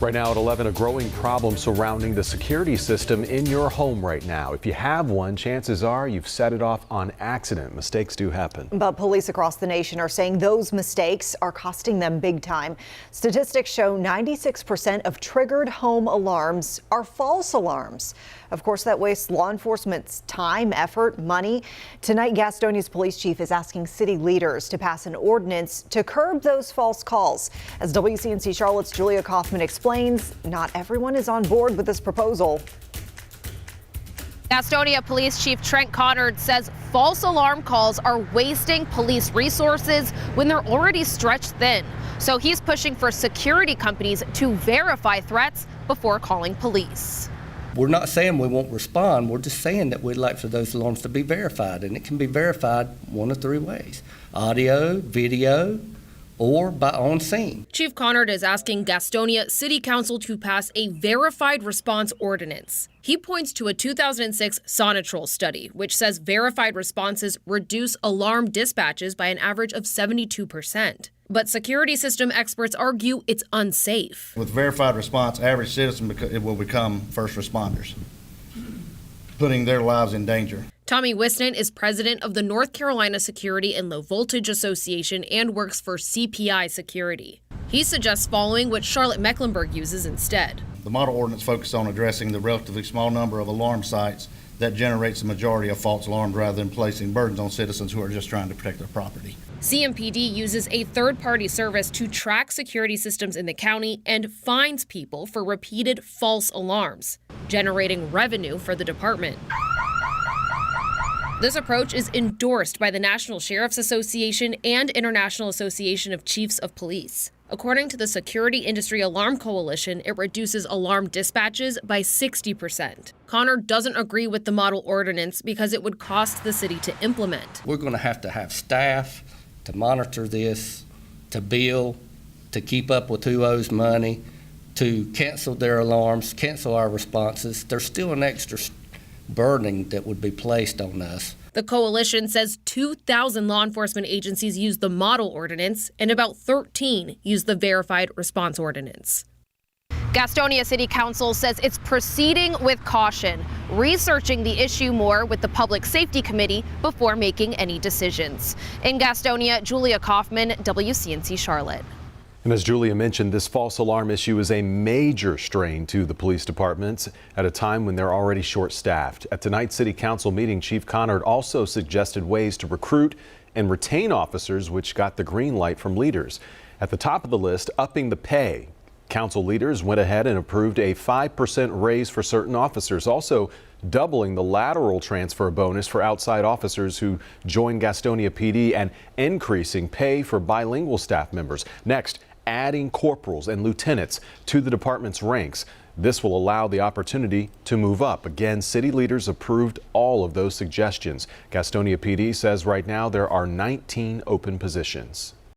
Right now at 11, a growing problem surrounding the security system in your home right now. If you have one, chances are you've set it off on accident. Mistakes do happen. But police across the nation are saying those mistakes are costing them big time. Statistics show 96% of triggered home alarms are false alarms. Of course, that wastes law enforcement's time, effort, money. Tonight, Gastonia's police chief is asking city leaders to pass an ordinance to curb those false calls. As WCNC Charlotte's Julia Kaufman explains, not everyone is on board with this proposal. Gastonia Police Chief Trent Conard says false alarm calls are wasting police resources when they're already stretched thin. So he's pushing for security companies to verify threats before calling police. We're not saying we won't respond. We're just saying that we'd like for those alarms to be verified, and it can be verified one of three ways: audio, video, or by on scene. Chief Conard is asking Gastonia City Council to pass a verified response ordinance. He points to a 2006 Sonatrol study, which says verified responses reduce alarm dispatches by an average of 72%. But security system experts argue it's unsafe. With verified response, average citizen will become first responders, putting their lives in danger. Tommy Wisnant is president of the North Carolina Security and Low Voltage Association and works for CPI Security. He suggests following what Charlotte-Mecklenburg uses instead. The model ordinance focuses on addressing the relatively small number of alarm sites that generates the majority of false alarms rather than placing burdens on citizens who are just trying to protect their property. CMPD uses a third-party service to track security systems in the county and fines people for repeated false alarms, generating revenue for the department. This approach is endorsed by the National Sheriff's Association and International Association of Chiefs of Police. According to the Security Industry Alarm Coalition, it reduces alarm dispatches by 60%. Conard doesn't agree with the model ordinance because it would cost the city to implement. We're going to have staff to monitor this, to bill, to keep up with who owes money, to cancel their alarms, cancel our responses. There's still an extra burden that would be placed on us. The coalition says 2,000 law enforcement agencies use the model ordinance and about 13 use the verified response ordinance. Gastonia City Council says it's proceeding with caution, researching the issue more with the Public Safety Committee before making any decisions. In Gastonia, Julia Kaufman, WCNC Charlotte. And as Julia mentioned, this false alarm issue is a major strain to the police departments at a time when they're already short-staffed. At tonight's City Council meeting, Chief Conard also suggested ways to recruit and retain officers, which got the green light from leaders. At the top of the list, upping the pay. Council leaders went ahead and approved a 5% raise for certain officers, also doubling the lateral transfer bonus for outside officers who join Gastonia PD and increasing pay for bilingual staff members. Next, adding corporals and lieutenants to the department's ranks. This will allow the opportunity to move up. Again, city leaders approved all of those suggestions. Gastonia PD says right now there are 19 open positions.